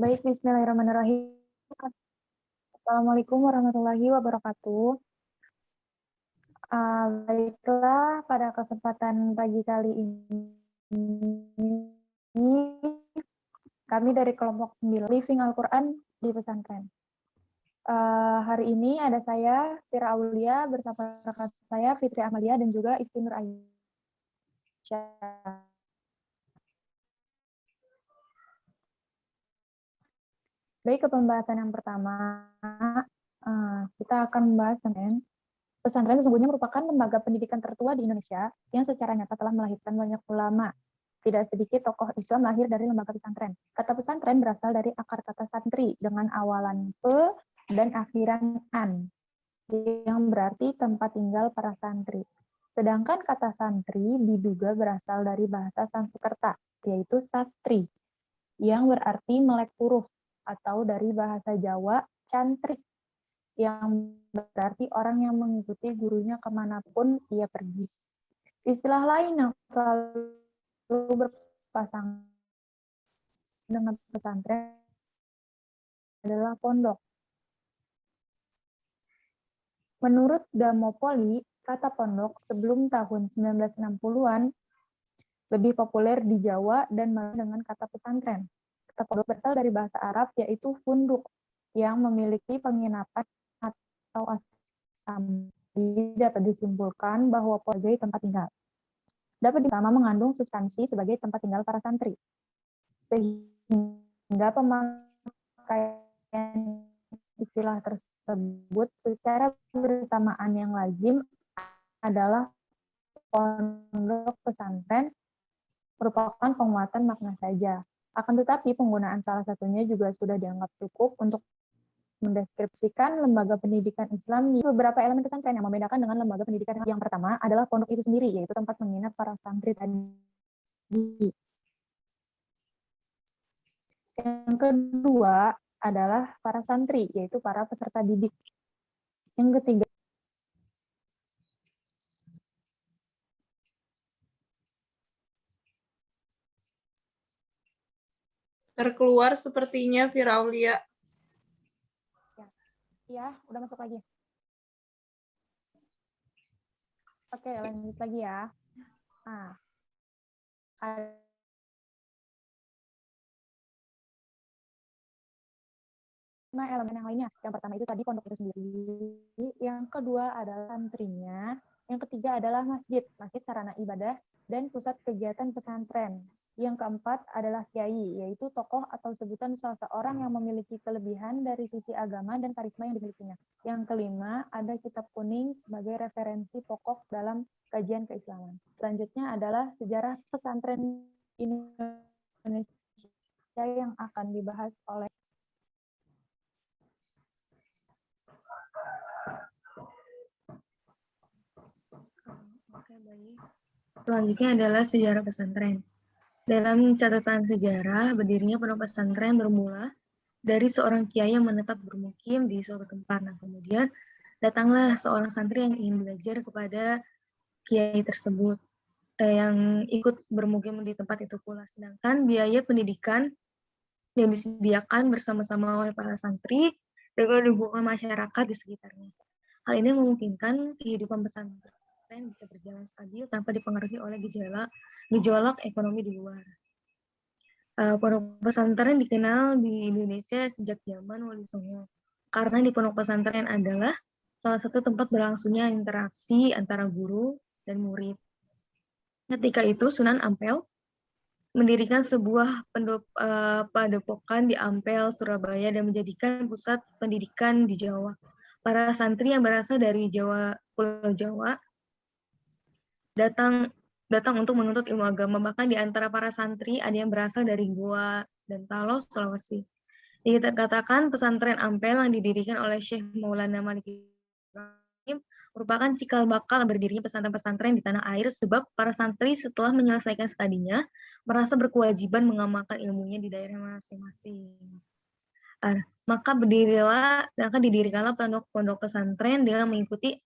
Baik, bismillahirrahmanirrahim. Assalamualaikum warahmatullahi wabarakatuh. Baiklah, pada kesempatan pagi kali ini, kami dari kelompok 9 Living Al-Quran di pesantren. Hari ini ada saya, Fira Aulia, bersama rekan saya, Fitri Amalia, dan juga Isti Nur Aisyah. Baik, ke pembahasan yang pertama, kita akan membahas tentang pesantren sesungguhnya merupakan lembaga pendidikan tertua di Indonesia yang secara nyata telah melahirkan banyak ulama. Tidak sedikit tokoh Islam lahir dari lembaga pesantren. Kata pesantren berasal dari akar kata santri dengan awalan pe dan akhiran an, yang berarti tempat tinggal para santri. Sedangkan kata santri diduga berasal dari bahasa Sanskerta, yaitu sastri, yang berarti melek huruf, atau dari bahasa Jawa cantrik, yang berarti orang yang mengikuti gurunya kemanapun ia pergi. Istilah lain yang selalu berpasangan dengan pesantren adalah pondok. Menurut Damopoli, kata pondok sebelum tahun 1960-an lebih populer di Jawa dan dengan kata pesantren. Kata pondok berasal dari bahasa Arab yaitu funduk, yang memiliki penginapan atau asrama. Jadi dapat disimpulkan bahwa sebagai tempat tinggal. Dapat sama mengandung substansi sebagai tempat tinggal para santri. Sehingga pemakaian istilah tersebut secara bersamaan yang lazim adalah pondok pesantren merupakan penguatan makna saja. Akan tetapi penggunaan salah satunya juga sudah dianggap cukup untuk mendeskripsikan lembaga pendidikan Islam. Beberapa elemen pesantren yang membedakan dengan lembaga pendidikan yang pertama adalah pondok itu sendiri, yaitu tempat menginap para santri tadi. Yang kedua adalah para santri, yaitu para peserta didik. Yang ketiga, Terkeluar sepertinya Firaulia. ya, udah masuk lagi. Oke, lanjut lagi ya. Nah, elemen yang lainnya. Yang pertama itu tadi pondok itu sendiri. Yang kedua adalah santrinya. Yang ketiga adalah masjid sarana ibadah, dan pusat kegiatan pesantren. Yang keempat adalah kiai, yaitu tokoh atau sebutan seseorang yang memiliki kelebihan dari sisi agama dan karisma yang dimilikinya. Yang kelima, ada kitab kuning sebagai referensi pokok dalam kajian keislaman. Selanjutnya adalah sejarah pesantren Indonesia yang akan dibahas oleh Selanjutnya adalah sejarah pesantren. Dalam catatan sejarah, berdirinya pondok pesantren bermula dari seorang kiai yang menetap bermukim di suatu tempat. Nah, kemudian datanglah seorang santri yang ingin belajar kepada kiai tersebut yang ikut bermukim di tempat itu pula. Sedangkan biaya pendidikan yang disediakan bersama-sama oleh para santri dengan dukungan masyarakat di sekitarnya. Hal ini memungkinkan kehidupan pesantren bisa berjalan stabil tanpa dipengaruhi oleh gejolak ekonomi di luar. Pondok pesantren dikenal di Indonesia sejak zaman Wali Songo, karena di pondok pesantren adalah salah satu tempat berlangsungnya interaksi antara guru dan murid. Ketika itu Sunan Ampel mendirikan sebuah padepokan di Ampel, Surabaya, dan menjadikan pusat pendidikan di Jawa. Para santri yang berasal dari Pulau Jawa datang untuk menuntut ilmu agama. Bahkan di antara para santri ada yang berasal dari Goa dan Talos, Sulawesi. Dikatakan pesantren Ampel yang didirikan oleh Syekh Maulana Malik Ibrahim merupakan cikal bakal berdirinya pesantren-pesantren di tanah air, sebab para santri setelah menyelesaikan studinya merasa berkewajiban mengamalkan ilmunya di daerah masing-masing. Maka didirikanlah pondok pesantren dengan mengikuti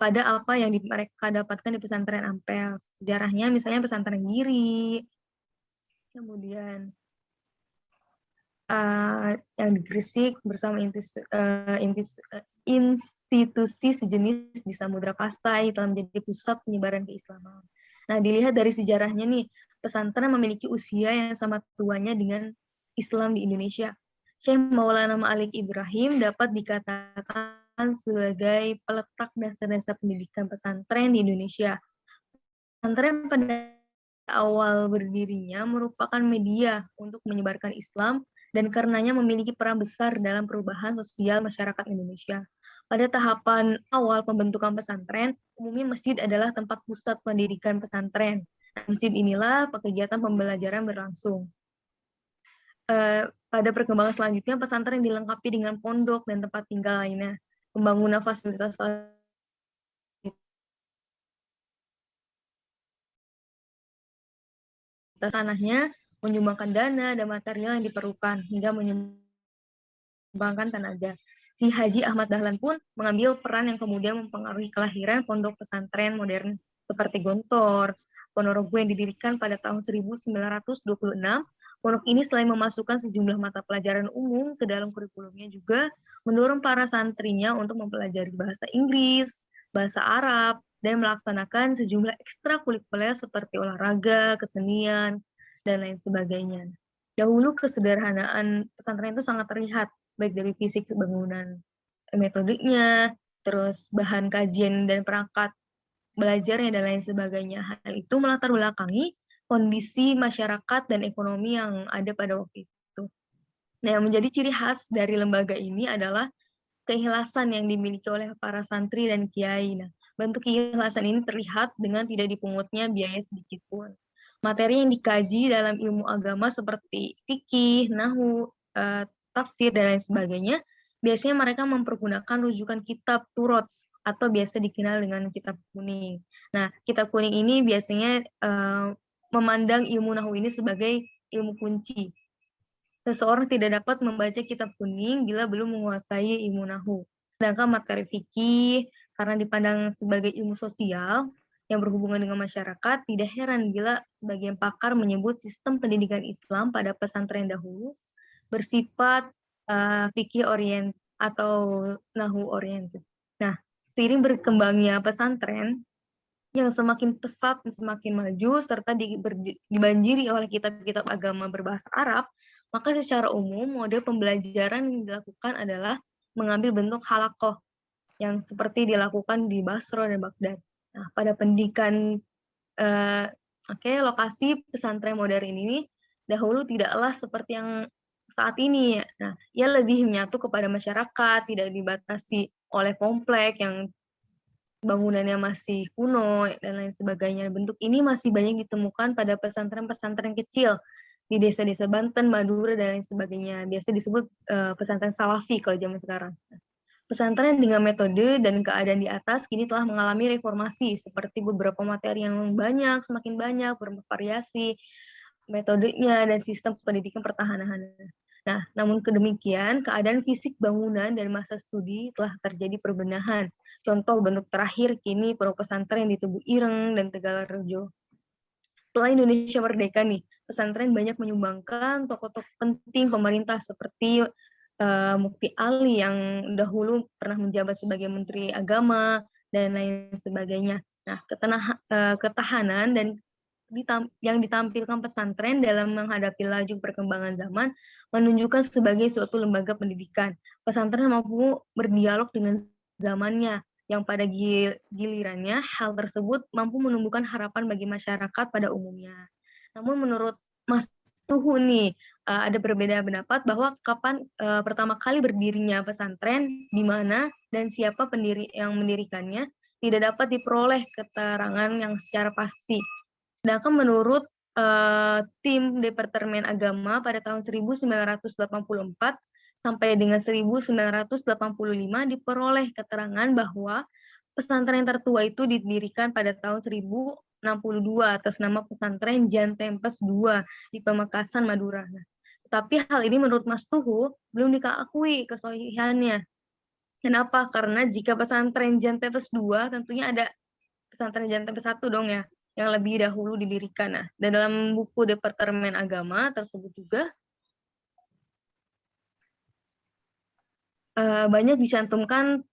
pada apa yang mereka dapatkan di pesantren Ampel. Sejarahnya misalnya pesantren Giri, kemudian yang di Gresik bersama institusi sejenis di Samudra Pasai telah menjadi pusat penyebaran keislaman. Nah, dilihat dari sejarahnya nih, pesantren memiliki usia yang sama tuanya dengan Islam di Indonesia. Syekh Maulana Ma'alik Ibrahim dapat dikatakan sebagai peletak dasar-dasar pendidikan pesantren di Indonesia. Pesantren pada awal berdirinya merupakan media untuk menyebarkan Islam dan karenanya memiliki peran besar dalam perubahan sosial masyarakat Indonesia. Pada tahapan awal pembentukan pesantren, umumnya masjid adalah tempat pusat pendidikan pesantren. Nah, masjid inilah kegiatan pembelajaran berlangsung. Pada perkembangan selanjutnya, pesantren dilengkapi dengan pondok dan tempat tinggal lainnya. Pembangunan fasilitas tanahnya, menyumbangkan dana dan material yang diperlukan, hingga menyumbangkan tenaga. Ki Haji Ahmad Dahlan pun mengambil peran yang kemudian mempengaruhi kelahiran pondok pesantren modern seperti Gontor, Ponorogo yang didirikan pada tahun 1926. Pondok ini selain memasukkan sejumlah mata pelajaran umum ke dalam kurikulumnya juga mendorong para santrinya untuk mempelajari bahasa Inggris, bahasa Arab, dan melaksanakan sejumlah ekstrakurikuler seperti olahraga, kesenian, dan lain sebagainya. Dahulu kesederhanaan pesantren itu sangat terlihat, baik dari fisik bangunan, metodenya, terus bahan kajian dan perangkat belajarnya, dan lain sebagainya. Hal itu melatar belakangi kondisi masyarakat dan ekonomi yang ada pada waktu itu. Nah, yang menjadi ciri khas dari lembaga ini adalah keikhlasan yang dimiliki oleh para santri dan kiai. Nah, bentuk keikhlasan ini terlihat dengan tidak dipungutnya biaya sedikit pun. Materi yang dikaji dalam ilmu agama seperti fikih, nahwu, tafsir, dan lain sebagainya, biasanya mereka mempergunakan rujukan kitab Turot atau biasa dikenal dengan kitab kuning. Nah, kitab kuning ini biasanya memandang ilmu nahwu ini sebagai ilmu kunci. Seseorang tidak dapat membaca kitab kuning bila belum menguasai ilmu nahwu. Sedangkan materi fikih, karena dipandang sebagai ilmu sosial yang berhubungan dengan masyarakat, tidak heran bila sebagian pakar menyebut sistem pendidikan Islam pada pesantren dahulu bersifat fikih orient atau nahwu oriented. Nah, seiring berkembangnya pesantren yang semakin pesat, semakin maju, serta dibanjiri oleh kitab-kitab agama berbahasa Arab, maka secara umum model pembelajaran yang dilakukan adalah mengambil bentuk halakoh yang seperti dilakukan di Basra dan Baghdad. Nah, pada pendidikan lokasi pesantren modern ini dahulu tidaklah seperti yang saat ini. Nah, ia lebih menyatu kepada masyarakat, tidak dibatasi oleh komplek yang bangunannya masih kuno dan lain sebagainya. Bentuk ini masih banyak ditemukan pada pesantren-pesantren kecil di desa-desa Banten, Madura, dan lain sebagainya. Biasa disebut pesantren salafi kalau zaman sekarang. Pesantren dengan metode dan keadaan di atas kini telah mengalami reformasi seperti beberapa materi yang banyak, semakin banyak, bervariasi metodenya dan sistem pendidikan pertahanannya. Nah, namun kedemikian, keadaan fisik bangunan dan masa studi telah terjadi perbenahan. Contoh bentuk terakhir kini pondok pesantren di Tubuh Ireng dan Tegalrejo. Setelah Indonesia merdeka nih, pesantren banyak menyumbangkan tokoh-tokoh penting pemerintah seperti Mukti Ali yang dahulu pernah menjabat sebagai Menteri Agama dan lain sebagainya. Nah, ketahanan dan yang ditampilkan pesantren dalam menghadapi laju perkembangan zaman menunjukkan sebagai suatu lembaga pendidikan. Pesantren mampu berdialog dengan zamannya, yang pada gilirannya hal tersebut mampu menumbuhkan harapan bagi masyarakat pada umumnya. Namun menurut Mas Tuhu nih, ada berbeda pendapat bahwa kapan pertama kali berdirinya pesantren, di mana dan siapa pendiri yang mendirikannya tidak dapat diperoleh keterangan yang secara pasti. Sedangkan menurut tim Departemen Agama pada tahun 1984 sampai dengan 1985 diperoleh keterangan bahwa pesantren tertua itu didirikan pada tahun 1062 atas nama pesantren Jan Tempes II di Pamekasan, Madura. Nah, tapi hal ini menurut Mas Tuhu belum dikakui kesahihannya. Kenapa? Karena jika pesantren Jan Tempes II tentunya ada pesantren Jan Tempes I dong ya, yang lebih dahulu didirikan. Nah, dan dalam buku Departemen Agama tersebut juga banyak dicantumkan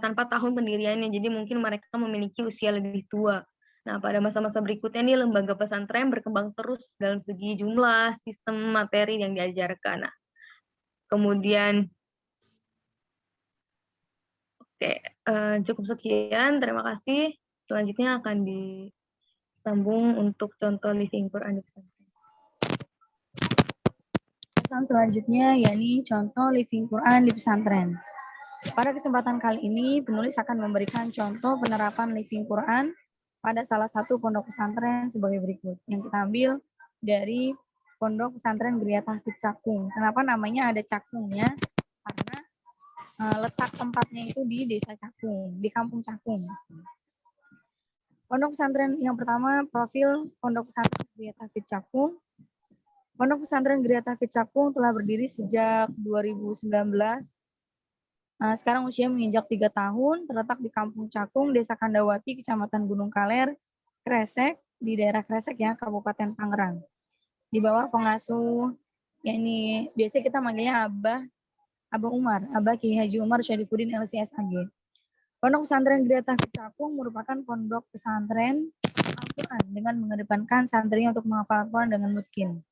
tanpa tahun pendiriannya, jadi mungkin mereka memiliki usia lebih tua. Nah, pada masa-masa berikutnya nih lembaga pesantren berkembang terus dalam segi jumlah, sistem, materi yang diajarkan. Nah, kemudian, oke, cukup sekian, terima kasih. Selanjutnya akan disambung untuk contoh living Quran di pesantren. Pesan selanjutnya yakni contoh living Quran di pesantren. Pada kesempatan kali ini, penulis akan memberikan contoh penerapan living Quran pada salah satu pondok pesantren sebagai berikut. Yang kita ambil dari Pondok Pesantren Geria Tahfidz Cakung. Kenapa namanya ada Cakungnya? Karena letak tempatnya itu di Desa Cakung, di Kampung Cakung. Pondok pesantren yang pertama, profil Pondok Pesantren Geria Tahfidz Cakung. Pondok Pesantren Geria Tahfidz Cakung telah berdiri sejak 2019. Sekarang usia menginjak 3 tahun, terletak di Kampung Cakung, Desa Kandawati, Kecamatan Gunung Kaler, Kresek, di daerah Kresek ya, Kabupaten Tangerang. Di bawah pengasuh, yakni biasa kita manggilnya Abah Umar, Abah Kiai Haji Umar Syarifuddin LCSAG. Pondok Pesantren Geria Tahfidz Cakung merupakan pondok pesantren Al-Quran dengan mengedepankan santrinya untuk menghafal Al-Quran dengan mutkin.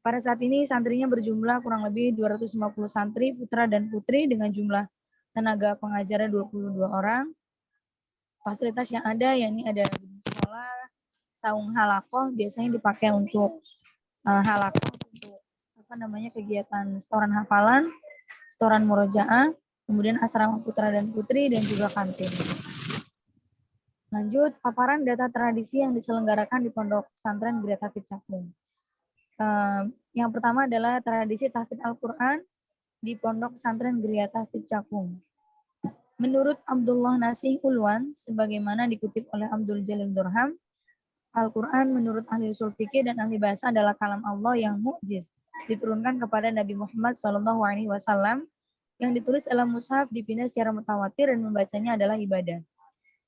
Pada saat ini santrinya berjumlah kurang lebih 250 santri, putra dan putri dengan jumlah tenaga pengajarnya 22 orang. Fasilitas yang ada yakni ada sekolah, saung halakoh biasanya dipakai untuk halakoh untuk kegiatan setoran hafalan, setoran murojaah, kemudian asrama putra dan putri dan juga kantin. Lanjut, paparan data tradisi yang diselenggarakan di Pondok Pesantren Geria Tahfidz Cakung. Yang pertama adalah tradisi tahfidz Al-Quran di Pondok Pesantren Geria Tahfidz Cakung. Menurut Abdullah Nasih Ulwan, sebagaimana dikutip oleh Abdul Jalil Durham, Al-Quran menurut ahli usul fikih dan ahli bahasa adalah kalam Allah yang mu'jiz, diturunkan kepada Nabi Muhammad SAW, yang ditulis dalam mushaf, dipindah secara mutawatir dan membacanya adalah ibadah.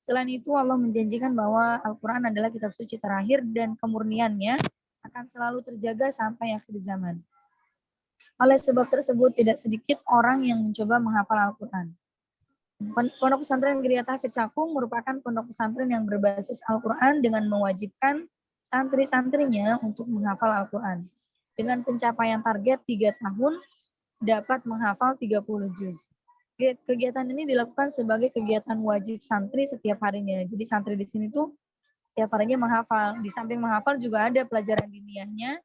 Selain itu, Allah menjanjikan bahwa Al-Quran adalah kitab suci terakhir dan kemurniannya akan selalu terjaga sampai akhir zaman. Oleh sebab tersebut, tidak sedikit orang yang mencoba menghafal Al-Quran. Pondok Pesantren Geria Tahfidz Cakung merupakan pondok pesantren yang berbasis Al-Quran dengan mewajibkan santri-santrinya untuk menghafal Al-Quran. Dengan pencapaian target 3 tahun, dapat menghafal 30 juz. Kegiatan ini dilakukan sebagai kegiatan wajib santri setiap harinya. Jadi santri di sini tuh setiap harinya menghafal. Di samping menghafal juga ada pelajaran diniahnya.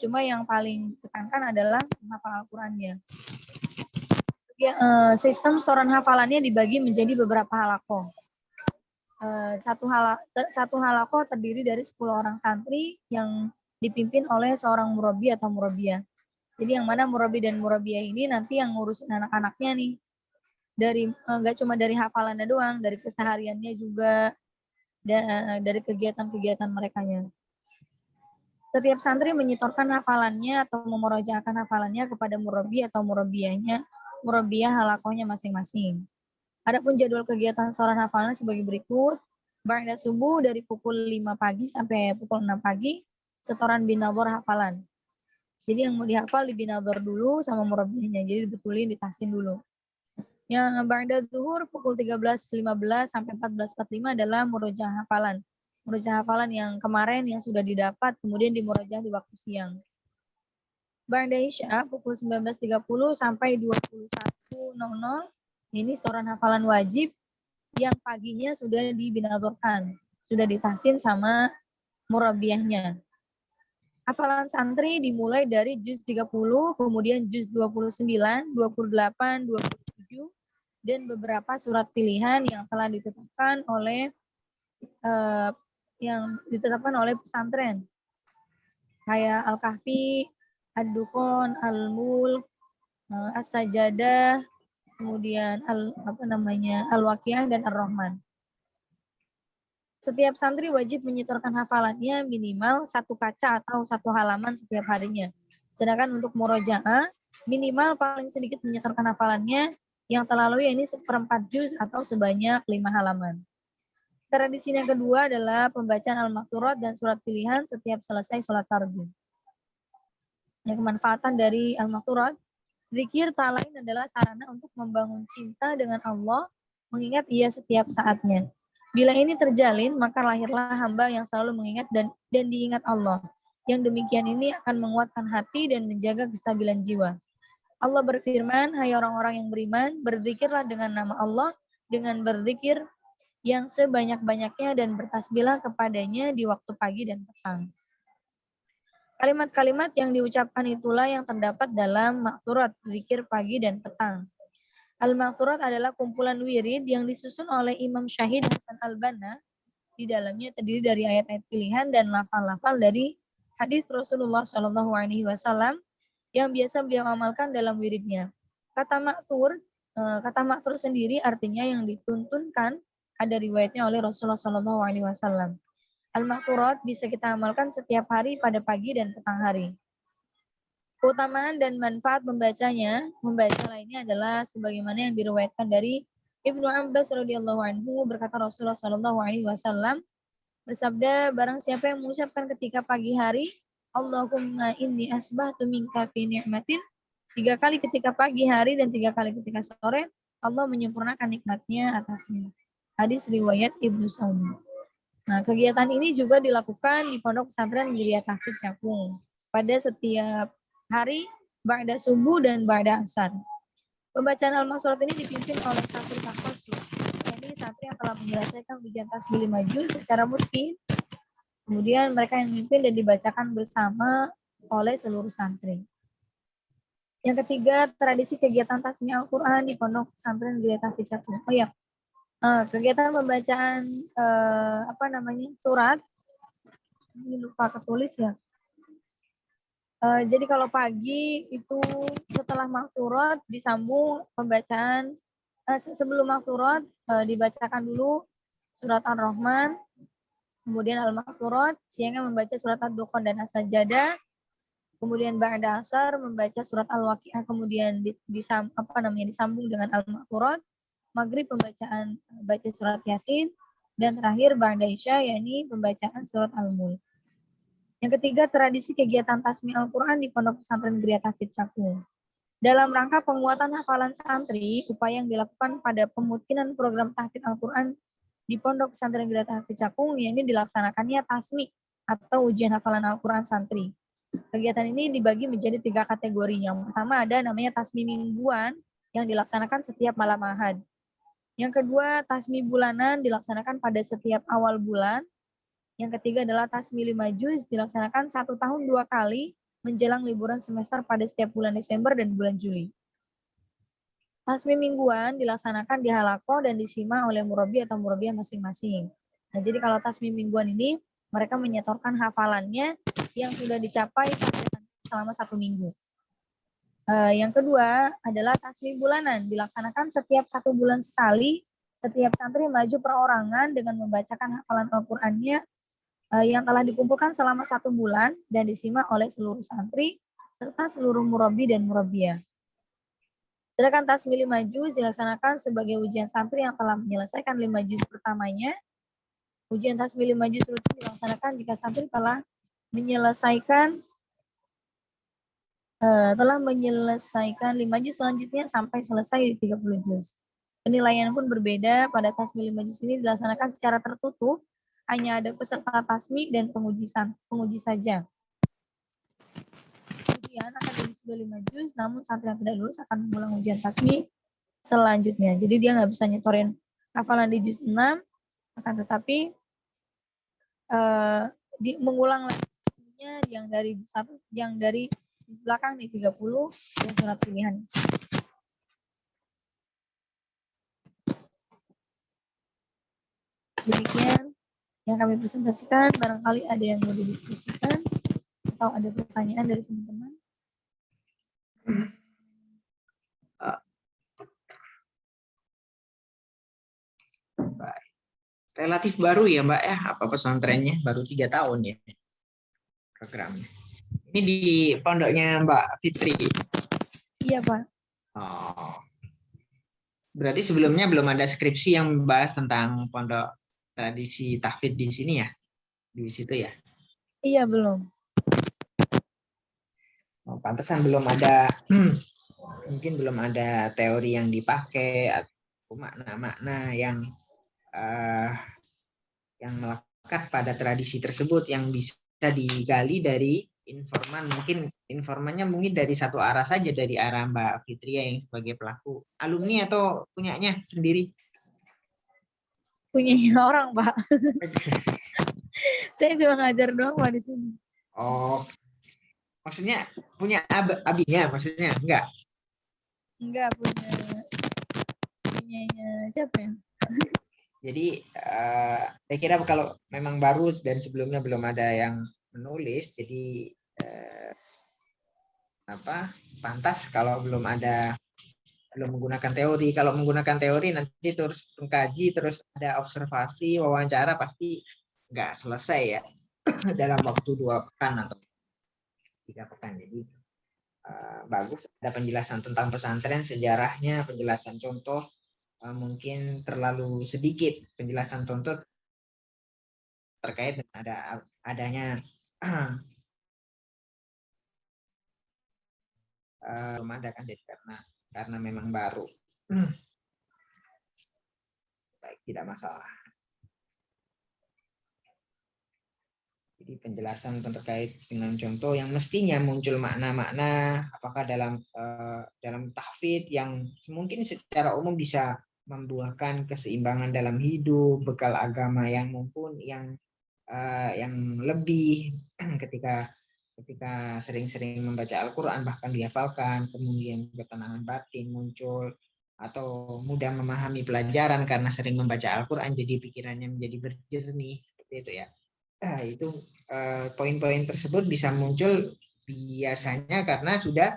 Cuma yang paling ditekankan adalah menghafal Al-Qurannya. Sistem setoran hafalannya dibagi menjadi beberapa halakoh. Satu halakoh terdiri dari 10 orang santri yang dipimpin oleh seorang murabi atau murabiyah. Jadi yang mana murabi dan murabiyah ini nanti yang ngurusin anak-anaknya nih. Dari nggak cuma dari hafalannya doang, dari kesehariannya juga, dari kegiatan-kegiatan merekanya. Setiap santri menyetorkan hafalannya atau memurojaahkan hafalannya kepada murabi atau murabiyahnya, murabiyah halakohnya masing-masing. Adapun jadwal kegiatan setoran hafalan sebagai berikut. Ba'da subuh dari pukul 5 pagi sampai pukul 6 pagi, setoran binabor hafalan. Jadi yang mau dihafal di binabor dulu sama murabiyahnya, jadi dibetulin, ditahsin dulu. Yang ba'da zuhur pukul 13.15 sampai 14.45 adalah murojaah hafalan. Murojaah hafalan yang kemarin yang sudah didapat, kemudian dimurojaah di waktu siang. Ba'da isya pukul 19.30 sampai 21.00, ini setoran hafalan wajib yang paginya sudah dibinaborkan, sudah ditahsin sama murabiyahnya. Hafalan santri dimulai dari juz 30, kemudian juz 29, 28, 27, dan beberapa surat pilihan yang telah ditetapkan oleh pesantren. Kayak Al-Kahfi, Ad-Dukhan, Al-Mulk, As-Sajadah, kemudian Al-Waqiah dan Ar-Rahman. Setiap santri wajib menyetorkan hafalannya minimal 1 kaca atau 1 halaman setiap harinya. Sedangkan untuk murojaah, minimal paling sedikit menyetorkan hafalannya yang terlalu ini 1/4 juz atau sebanyak 5 halaman. Tradisi yang kedua adalah pembacaan al-makturat dan surat pilihan setiap selesai sholat fardu. Yang kemanfaatan dari al-makturat, Zikir tak lain adalah sarana untuk membangun cinta dengan Allah, mengingat Ia setiap saatnya. Bila ini terjalin, maka lahirlah hamba yang selalu mengingat dan diingat Allah. Yang demikian ini akan menguatkan hati dan menjaga kestabilan jiwa. Allah berfirman, hai orang-orang yang beriman, berzikirlah dengan nama Allah, dengan berzikir yang sebanyak-banyaknya dan bertasbihlah kepadanya di waktu pagi dan petang. Kalimat-kalimat yang diucapkan itulah yang terdapat dalam maksurat, zikir pagi dan petang. Al-Maksurat adalah kumpulan wirid yang disusun oleh Imam Syahid Hasan Al-Banna. Di dalamnya terdiri dari ayat-ayat pilihan dan lafal-lafal dari hadis Rasulullah SAW yang biasa beliau amalkan dalam wiridnya. Kata maksur sendiri artinya yang dituntunkan, ada riwayatnya oleh Rasulullah SAW. Al-Maksurat bisa kita amalkan setiap hari pada pagi dan petang hari. Keutamaan dan manfaat membaca lainnya adalah sebagaimana yang diriwayatkan dari Ibnu Abbas radhiyallahu anhu, berkata Rasulullah SAW bersabda, barang siapa yang mengucapkan ketika pagi hari, Allahumma inni asbahtu minka fi ni'matin, 3 kali ketika pagi hari dan 3 kali ketika sore, Allah menyempurnakan nikmatnya atasnya. Hadis riwayat Ibnu Sauni. Nah, kegiatan ini juga dilakukan di Pondok Pesantren Giriya Tahfidz Cakung pada setiap hari ba'da subuh dan ba'da asar. Pembacaan Al-Maksurat ini dipimpin oleh santri takhasus, yakni santri yang telah menyelesaikan ujian tasbih 5 juz secara mutkin. Kemudian mereka yang memimpin dan dibacakan bersama oleh seluruh santri. Yang ketiga, tradisi kegiatan tasbih Al-Quran di Pondok Pesantren Giriya Tahfidz Cakung. Oh ya, kegiatan pembacaan surat, ini lupa ketulis ya. Jadi kalau pagi itu setelah maksurat disambung pembacaan, sebelum maksurat dibacakan dulu surat Ar-Rahman, kemudian Al-Maksurat, siangnya membaca surat Ad-Dukhan dan As-Sajdah, kemudian ba'da asar membaca surat Al-Waqi'ah, kemudian disambung dengan Al-Maksurat, maghrib pembacaan baca surat Yasin, dan terakhir ba'da isya yakni pembacaan surat Al-Mulk. Yang ketiga, tradisi kegiatan tasmi Al-Quran di Pondok Pesantren Giriya Tahfidz Cakung. Dalam rangka penguatan hafalan santri, upaya yang dilakukan pada pemutinan program tahfidz Al-Quran di Pondok Pesantren Giriya Tahfidz Cakung, yakni dilaksanakannya tasmi atau ujian hafalan Al-Quran santri. Kegiatan ini dibagi menjadi 3 kategori. Yang pertama ada namanya tasmi mingguan yang dilaksanakan setiap malam Ahad. Yang kedua, tasmi bulanan dilaksanakan pada setiap awal bulan. Yang ketiga adalah tasmi 5 juz dilaksanakan 1 tahun 2 kali menjelang liburan semester pada setiap bulan Desember dan bulan Juli. Tasmi mingguan dilaksanakan di halaqah dan disimak oleh murabi atau murabiah masing-masing. Nah, jadi kalau tasmi mingguan ini mereka menyetorkan hafalannya yang sudah dicapai selama 1 minggu. Yang kedua adalah tasmi bulanan, dilaksanakan setiap 1 bulan sekali. Setiap santri maju perorangan dengan membacakan hafalan Al-Qur'annya yang telah dikumpulkan selama 1 bulan dan disimak oleh seluruh santri serta seluruh murabi dan murabiah. Sedangkan tasmi 5 juz dilaksanakan sebagai ujian santri yang telah menyelesaikan 5 juz pertamanya. Ujian tasmi 5 juz rutin dilaksanakan jika santri telah menyelesaikan 5 juz selanjutnya sampai selesai di 30 juz. Penilaian pun berbeda. Pada tasmi 5 juz ini dilaksanakan secara tertutup, hanya ada peserta tasmi dan penguji saja. Kemudian akan diwisuda 5 juz, namun santri yang tidak lulus akan mengulang ujian tasmi selanjutnya. Jadi dia nggak bisa nyetorin hafalan di juz 6, akan tetapi mengulang tasminya yang dari di belakang di 30 dan surat pilihan. Demikian yang kami presentasikan, barangkali ada yang mau didiskusikan atau ada pertanyaan dari teman-teman. Relatif baru ya Mbak ya, apa pesantrennya baru 3 tahun ya programnya. Ini di pondoknya Mbak Fitri. Iya Pak. Oh. Berarti sebelumnya belum ada skripsi yang membahas tentang pondok tradisi tahfidz di sini ya? Di situ ya? Iya belum. Oh, pantesan belum ada mungkin belum ada teori yang dipakai atau makna-makna yang melekat pada tradisi tersebut yang bisa digali dari informan, mungkin informannya mungkin dari satu arah saja, dari arah Mbak Fitria yang sebagai pelaku alumni atau punyanya sendiri. Punyanya orang, Pak. Saya cuma ngajar doang, Pak, di sini. Oh, maksudnya punya abinya, maksudnya enggak? Enggak, punyanya siapa ya? Jadi saya kira kalau memang baru dan sebelumnya belum ada yang menulis, jadi pantas kalau belum menggunakan teori. Kalau menggunakan teori nanti terus mengkaji, terus ada observasi, wawancara, pasti nggak selesai ya dalam waktu 2 pekan atau 3 pekan. Jadi bagus ada penjelasan tentang pesantren, sejarahnya, penjelasan contoh. Mungkin terlalu sedikit penjelasan contoh terkait dengan adanya belum ada kan, jadi karena memang baru. Baik, tidak masalah. Jadi penjelasan terkait dengan contoh yang mestinya muncul makna-makna, apakah dalam tahfidz yang mungkin secara umum bisa membuahkan keseimbangan dalam hidup, bekal agama yang mumpuni, yang lebih ketika sering-sering membaca Al-Quran, bahkan dihafalkan, kemudian ketenangan batin muncul, atau mudah memahami pelajaran karena sering membaca Al-Quran, jadi pikirannya menjadi berjernih, seperti itu ya. Itu poin-poin tersebut bisa muncul biasanya karena sudah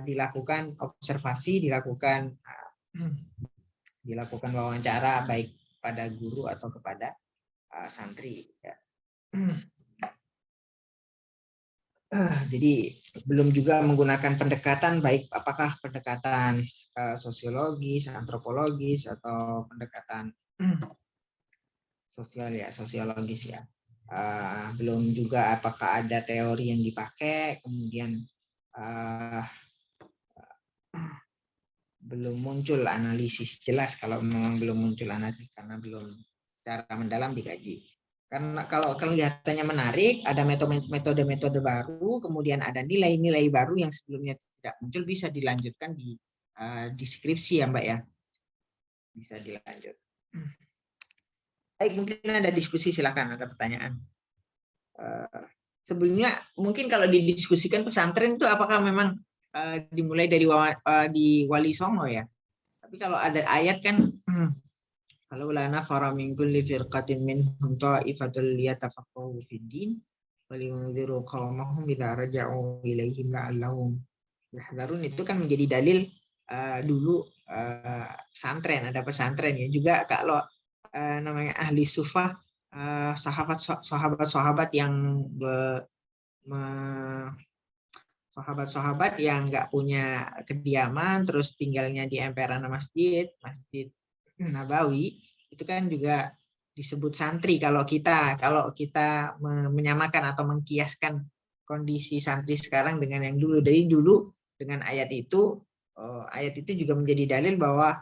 dilakukan observasi, dilakukan wawancara baik pada guru atau kepada santri. Ya. Jadi belum juga menggunakan pendekatan, baik apakah pendekatan sosiologis, antropologis, atau pendekatan sosiologis ya. Belum juga apakah ada teori yang dipakai, kemudian belum muncul analisis jelas. Kalau memang belum muncul analisis karena belum secara mendalam dikaji. Karena kalau kelihatannya menarik, ada metode-metode baru, kemudian ada nilai-nilai baru yang sebelumnya tidak muncul, bisa dilanjutkan di deskripsi ya Mbak ya. Bisa dilanjut. Baik, mungkin ada diskusi, silakan, ada pertanyaan. Sebelumnya mungkin kalau didiskusikan pesantren itu apakah memang dimulai dari di Wali Songo ya. Tapi kalau ada ayat kan kalau lana fara min kulli firqatin minhum ta'ifatul liyatafaqahu fid din wa liyunziru qaumahum idza raja'u ilaihim la'allahum yahdharun, itu kan menjadi dalil dulu pesantren, ada pesantren ya. Juga kalau namanya ahli sufah, sahabat-sahabat yang nggak punya kediaman, terus tinggalnya di emperan Masjid Nabawi, itu kan juga disebut santri. Kalau kita menyamakan atau mengkiaskan kondisi santri sekarang dengan yang dulu, dari dulu dengan ayat itu juga menjadi dalil bahwa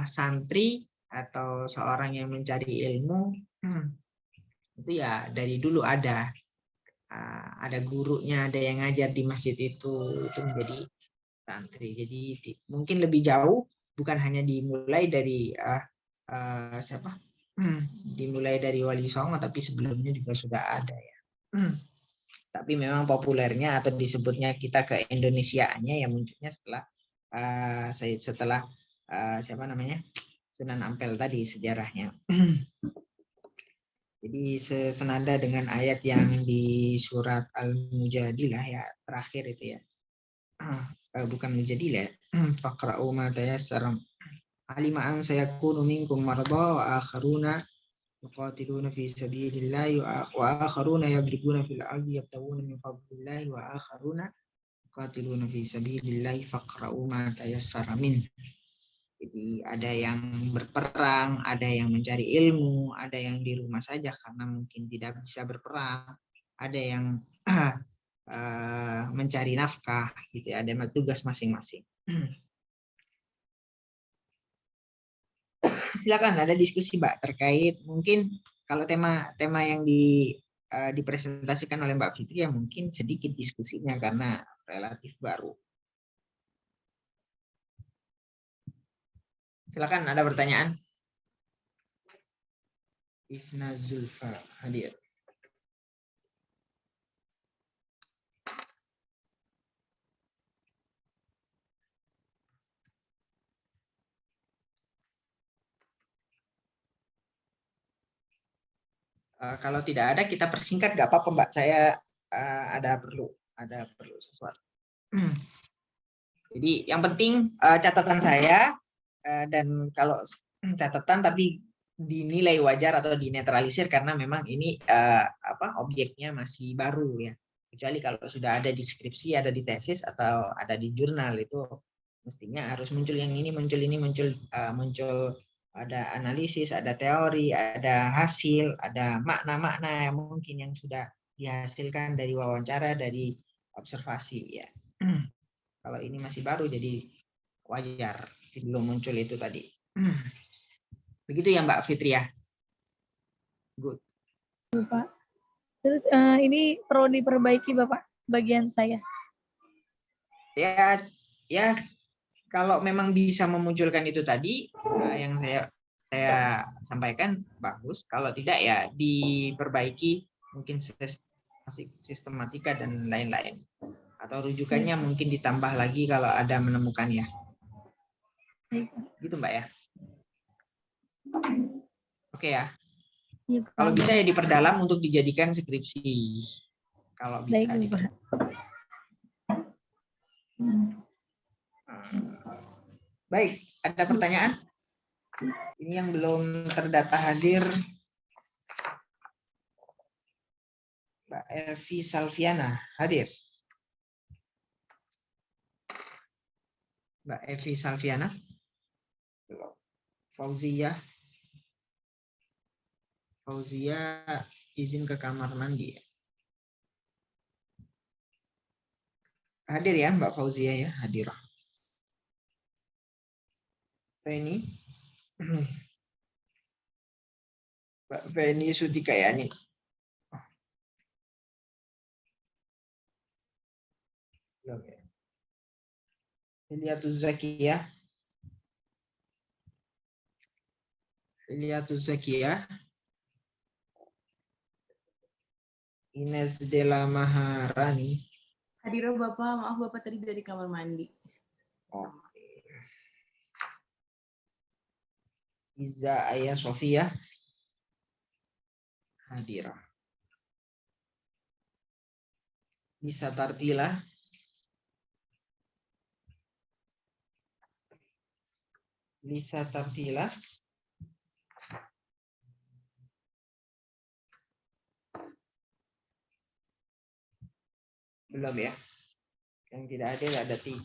santri atau seorang yang mencari ilmu itu ya dari dulu ada gurunya, ada yang ngajar di masjid itu menjadi santri. Jadi mungkin lebih jauh, bukan hanya dimulai dari dimulai dari Wali Songo, tapi sebelumnya juga sudah ada ya. Tapi memang populernya atau disebutnya kita ke Indonesiaannya ya munculnya setelah Sunan Ampel tadi sejarahnya. Jadi senada dengan ayat yang di surat Al-Mujadilah ya, terakhir itu ya. Bukan Mujadilah, faqra'u ma tayassara alima an sayakunu minkum marda wa akharuna yuqatiluna fi sabilillahi wa akharuna yadribuna fil ardi yabtaguna min fadlillahi wa akharuna yuqatiluna fi sabilillahi faqra'u ma tayassara min. Jadi ada yang berperang, ada yang mencari ilmu, ada yang di rumah saja karena mungkin tidak bisa berperang, ada yang mencari nafkah, gitu ya, ada tugas masing-masing. Silakan ada diskusi Mbak terkait mungkin kalau tema yang dipresentasikan oleh Mbak Fitri ya mungkin sedikit diskusinya karena relatif baru. Silakan ada pertanyaan. Ifna Zulfa hadir. Kalau tidak ada kita persingkat nggak apa-apa Mbak. Saya ada perlu sesuatu. Jadi yang penting catatan saya dan kalau catatan tapi dinilai wajar atau dinetralisir karena memang ini objeknya masih baru ya. Kecuali kalau sudah ada di skripsi, ada di tesis atau ada di jurnal itu mestinya harus muncul yang ini, muncul ada analisis, ada teori, ada hasil, ada makna-makna yang mungkin yang sudah dihasilkan dari wawancara, dari observasi ya. Kalau ini masih baru jadi wajar belum muncul itu tadi. Begitu ya Mbak Fitri ya. Good. Bapak. Terus ini perlu diperbaiki Bapak bagian saya. Ya kalau memang bisa memunculkan itu tadi yang saya sampaikan bagus. Kalau tidak ya diperbaiki mungkin sistematika dan lain-lain. Atau rujukannya mungkin ditambah lagi kalau ada menemukannya. Gitu Mbak ya. Oke ya. Ya, kalau bisa ya diperdalam untuk dijadikan skripsi. Kalau bisa. Baik, Baik, ada pertanyaan? Ini yang belum terdata hadir. Mbak Elvi Salviana hadir. Mbak Elvi Salviana. Fauzia izin ke kamar mandi. Hadir ya Mbak Fauzia ya, hadir. Feni. Mbak Feni Sudikayani. Belum ya. Iliatus Zakia. Ines Della Maharani. Hadir Bapak, maaf Bapak tadi dari kamar mandi. Oke. Iza Aya Sofia. Hadir. Lisa Tartila. Belum ya. Yang tidak ada 3.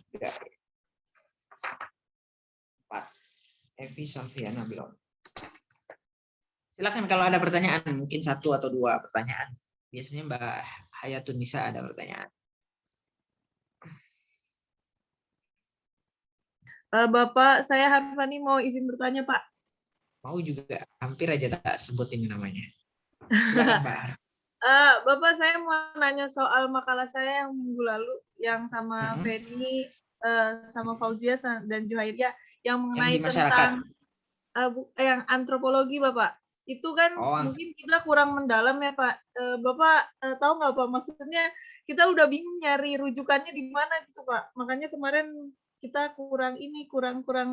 4. Evi Salviana belum. Silakan kalau ada pertanyaan, mungkin 1 atau 2 pertanyaan. Biasanya Mbak Hayatun Nisa ada pertanyaan. Bapak, saya Harfani mau izin bertanya, Pak. Mau juga, hampir aja tak sebut ini namanya. Silakan, Mbak. Bapak, saya mau nanya soal makalah saya yang minggu lalu, yang sama Feni, sama Fauzia dan Juhairia, yang mengenai tentang yang antropologi, Bapak. Itu kan mungkin kita kurang mendalam ya, Pak. Bapak tahu nggak, Pak? Maksudnya kita udah bingung nyari rujukannya di mana gitu, Pak. Makanya kemarin kita kurang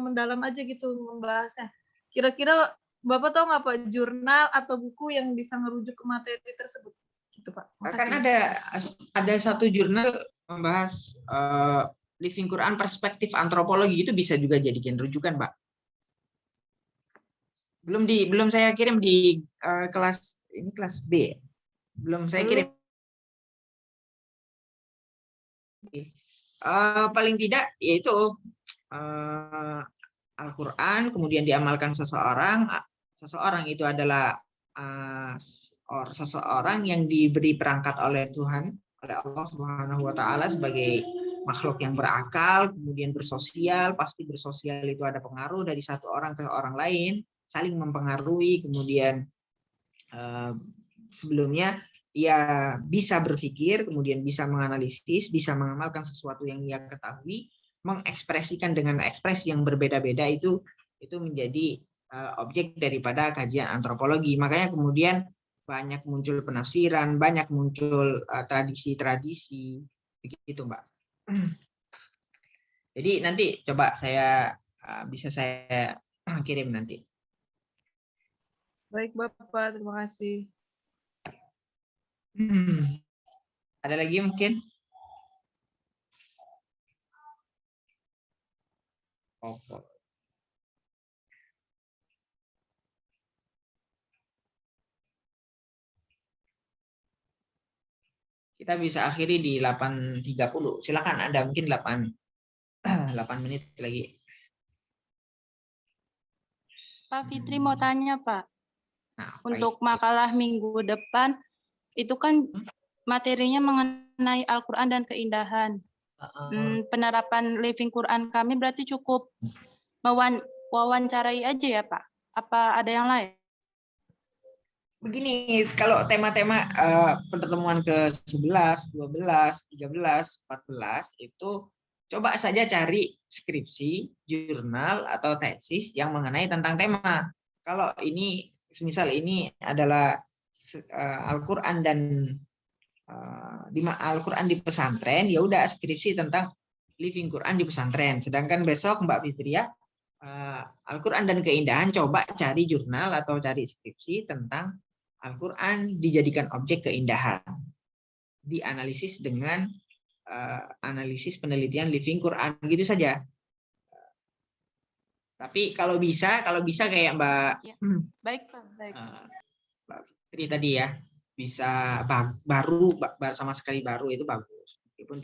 mendalam aja gitu membahasnya. Kira-kira Bapak tahu nggak Pak jurnal atau buku yang bisa ngerujuk ke materi tersebut? Gitu Pak. Kan ada satu jurnal membahas Living Quran perspektif antropologi, itu bisa juga jadikan rujukan, Pak. Belum saya kirim di kelas B. Belum saya kirim. Paling tidak yaitu Al-Quran kemudian diamalkan seseorang itu adalah seseorang yang diberi perangkat oleh Tuhan oleh Allah Subhanahu wa taala sebagai makhluk yang berakal, kemudian bersosial. Pasti bersosial itu ada pengaruh dari satu orang ke orang lain, saling mempengaruhi. Kemudian sebelumnya ia bisa berpikir, kemudian bisa menganalisis, bisa mengamalkan sesuatu yang ia ketahui, mengekspresikan dengan ekspresi yang berbeda-beda, itu menjadi objek daripada kajian antropologi. Makanya kemudian banyak muncul penafsiran, banyak muncul tradisi-tradisi, begitu Mbak. Jadi nanti coba bisa saya kirim nanti. Baik Bapak, terima kasih. Ada lagi mungkin? Oh. Kita bisa akhiri di 8.30. Silakan, ada mungkin 8 menit lagi. Pak Fitri mau tanya, Pak. Nah, Untuk baik. makalah minggu depan, itu kan materinya mengenai Al-Quran dan keindahan. Penerapan Living Quran kami berarti cukup mewawancarai aja ya, Pak? Apa ada yang lain? Begini, kalau tema-tema pertemuan ke-11, 12, 13, 14 itu coba saja cari skripsi, jurnal, atau tesis yang mengenai tentang tema. Kalau ini, misal ini adalah Al-Quran dan Al-Quran di pesantren, ya udah skripsi tentang Living Quran di pesantren. Sedangkan besok Mbak Fitria, Al-Quran dan keindahan, coba cari jurnal atau cari skripsi tentang Al-Quran dijadikan objek keindahan, dianalisis dengan analisis penelitian Living Quran, gitu saja. Tapi kalau bisa kayak Mbak, Ya. Baik Pak, baik. Mbak Fitri tadi ya, bisa baru sama sekali baru, itu bagus, meskipun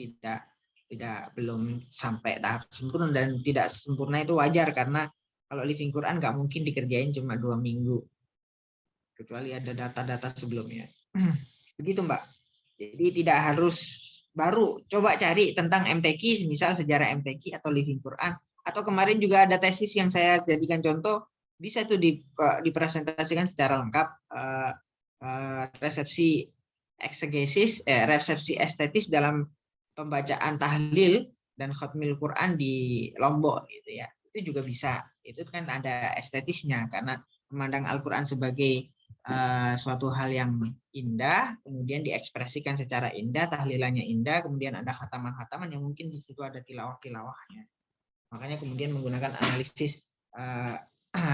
belum sampai tahap sempurna, dan tidak sempurna itu wajar karena kalau Living Quran nggak mungkin dikerjain cuma 2 minggu. Kecuali ada data-data sebelumnya. Begitu Mbak. Jadi tidak harus baru. Coba cari tentang MTQ, misal sejarah MTQ atau Living Quran. Atau kemarin juga ada tesis yang saya jadikan contoh, bisa tuh dipresentasikan secara lengkap. Resepsi eksegesis, resepsi estetis dalam pembacaan tahlil dan khatmil Quran di Lombok gitu ya. Itu juga bisa. Itu kan ada estetisnya karena memandang Al-Quran sebagai suatu hal yang indah, kemudian diekspresikan secara indah, tahlilannya indah, kemudian ada khataman-khataman yang mungkin di situ ada tilawah-tilawahnya. Makanya kemudian menggunakan analisis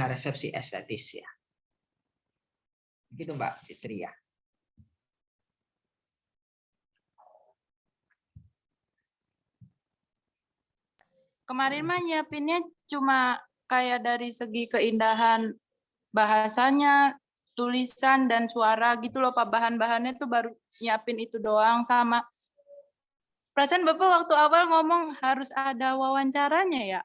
resepsi estetis ya. Begitu Mbak Fitri ya. Kemarin mah nyiapinnya cuma kayak dari segi keindahan bahasanya, tulisan dan suara gitu loh Pak. Bahan-bahannya tuh baru nyiapin itu doang. Sama perasaan Bapak waktu awal ngomong harus ada wawancaranya ya?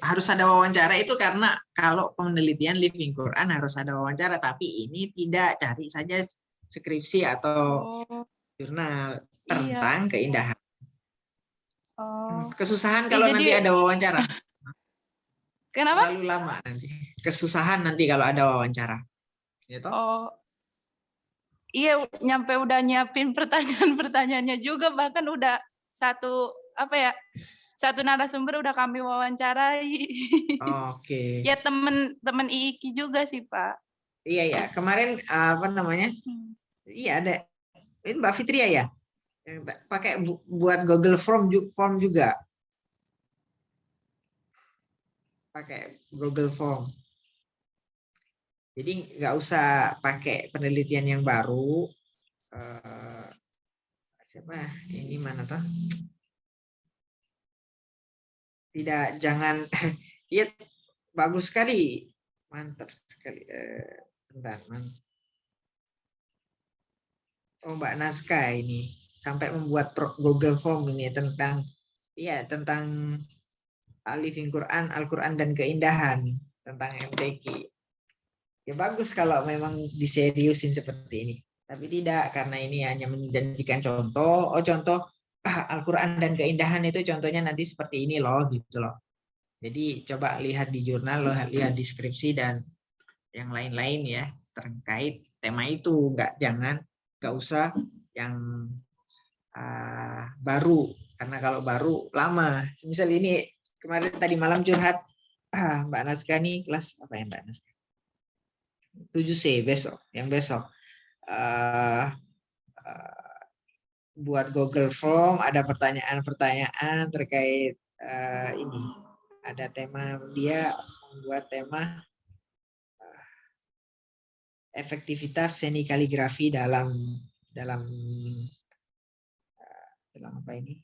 Harus ada wawancara itu karena kalau penelitian Living Quran harus ada wawancara, tapi ini tidak, cari saja skripsi atau jurnal tentang keindahan. Kesusahan kalau jadi, nanti ada wawancara. Kenapa? Terlalu lama nanti. Kesusahan nanti kalau ada wawancara. Gitu? Iya, nyampe udah nyiapin pertanyaan-pertanyaannya juga, bahkan udah satu narasumber udah kami wawancarai. Oke. Ya temen IIKI juga sih Pak. Iya. Kemarin apa namanya? Iya ada. Ini Mbak Fitria ya? Pakai buat Google Form juga. Pakai Google Form. Jadi nggak usah pakai penelitian yang baru. Siapa? Ini mana tuh? Tidak, jangan. Iya, bagus sekali, mantap sekali. Bentar, Mbak Naska ini sampai membuat Google Form ini tentang Living Quran, Al-Quran dan keindahan, tentang MTQ. Ya bagus kalau memang diseriusin seperti ini. Tapi tidak, karena ini hanya menjanjikan contoh. Oh, contoh Al-Quran dan keindahan itu contohnya nanti seperti ini loh, gitu loh. Jadi coba lihat di jurnal, lihat deskripsi dan yang lain-lain ya terkait tema itu. Nggak usah yang baru, karena kalau baru lama. Misal ini kemarin tadi malam curhat Mbak Naska nih kelas apa ya Mbak Naska? 7C besok, yang besok. Buat Google Form, ada pertanyaan-pertanyaan terkait ini. Ada tema, dia membuat tema efektivitas seni kaligrafi dalam apa ini?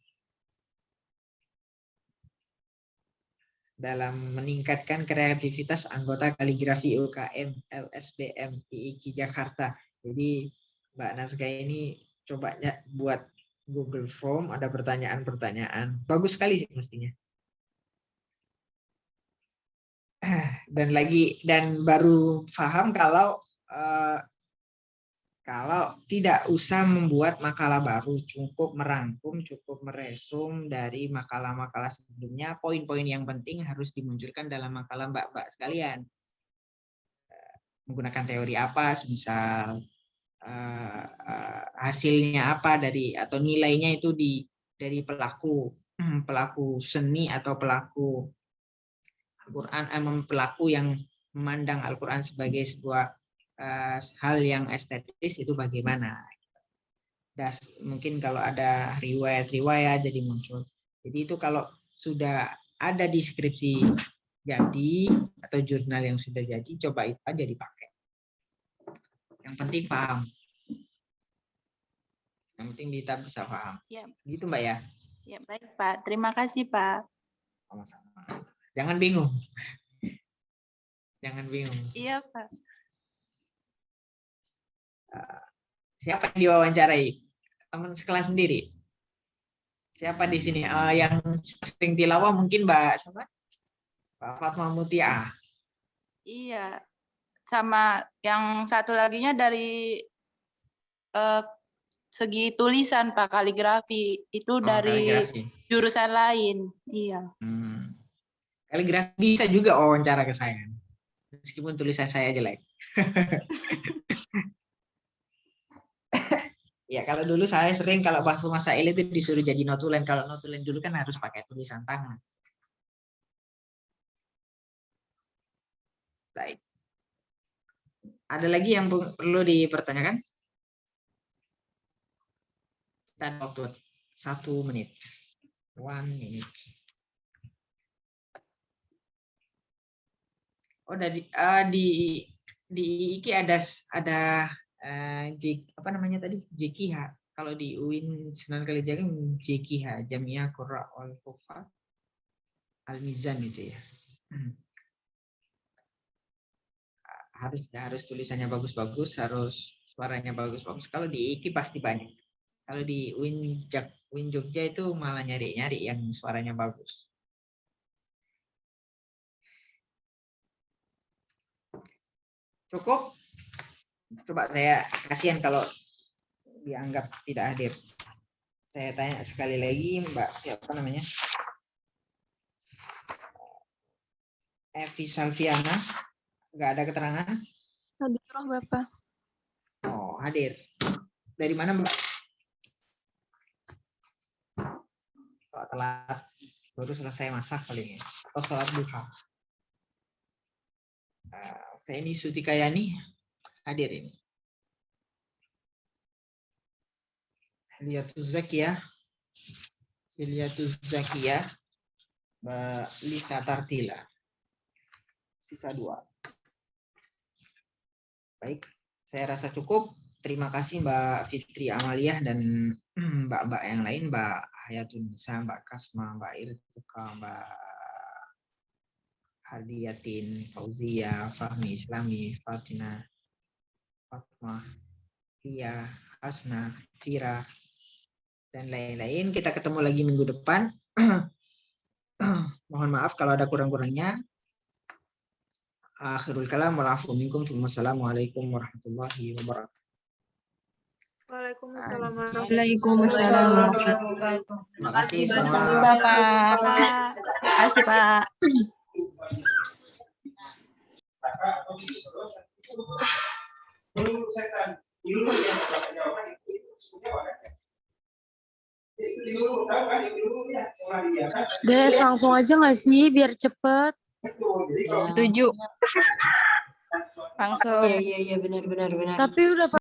Dalam meningkatkan kreativitas anggota kaligrafi UKM LSBM IIKI Jakarta. Jadi Mbak Naska ini coba buat Google Form, ada pertanyaan-pertanyaan. Bagus sekali mestinya. Dan baru paham kalau tidak usah membuat makalah baru, cukup merangkum, cukup meresum dari makalah-makalah sebelumnya. Poin-poin yang penting harus dimunculkan dalam makalah Mbak-mbak sekalian. Menggunakan teori apa, misal hasilnya apa atau nilainya itu dari pelaku seni atau pelaku Al-Quran, pelaku yang memandang Al-Quran sebagai sebuah hal yang estetis itu bagaimana. Mungkin kalau ada riwayat jadi muncul. Jadi itu kalau sudah ada deskripsi jadi atau jurnal yang sudah jadi, coba itu aja dipakai. Yang penting paham. Yang penting kita bisa paham. Ya. Gitu Mbak ya. Ya, baik Pak. Terima kasih Pak. Sama-sama. Jangan bingung. Jangan bingung. Iya Pak. Siapa yang diwawancarai? Teman sekelas sendiri. Siapa di sini yang sering tilawah? Mungkin Mbak siapa? Mbak Fatma Mutia. Iya. Sama yang satu laginya dari segi tulisan Pak, kaligrafi itu dari Kaligrafi. jurusan lain. Iya. Kaligrafi bisa juga wawancara ke saya. Meskipun tulisan saya jelek. Ya kalau dulu saya sering kalau waktu masail itu disuruh jadi notulen. Kalau notulen dulu kan harus pakai tulisan tangan. Baik. Ada lagi yang perlu dipertanyakan? Dan waktu 1 menit. 1 minute. Oh, di IKI ada apa namanya tadi? JKH. Kalau di UIN Sunan Kalijaga JKH, Jamiah Qurra wal Hufaz Al-Mizan itu ya. Harus tulisannya bagus-bagus, harus suaranya bagus-bagus. Kalau di IKI pasti banyak. Kalau di UIN Jogja itu malah nyari-nyari yang suaranya bagus. Cukup? Coba saya kasihan kalau dianggap tidak hadir. Saya tanya sekali lagi, Mbak siapa namanya? Evi Salviana, nggak ada keterangan? Hadir Bapak. Oh, hadir. Dari mana Mbak? Kok telat? Baru selesai masak kali ini. Atau sholat duha? Feni Sutikayani hadir ini. Hilyatul Zakiyah, Mbak Lisa Tartila. Sisa 2. Baik, saya rasa cukup. Terima kasih Mbak Fitri Amaliah dan mbak-mbak yang lain, Mbak Hayatun Nisa, Mbak Kasma, Mbak Irtuka, Mbak Hadiyatin, Fauzia, Fahmi Islami, Fatina, Fatma, Tia, Hasna, Kira, dan lain-lain. Kita ketemu lagi minggu depan. Mohon maaf kalau ada kurang-kurangnya. Akhirul kalam wal afu minkum. Wassalamualaikum warahmatullahi wabarakatuh. Waalaikumsalam Waalaikumsalam warahmatullahi wabarakatuh. Terima kasih semua. Bapak. warahmatullahi Kasih, Pak. Guys, langsung aja nggak sih biar cepet? Setuju. Langsung. Tapi udah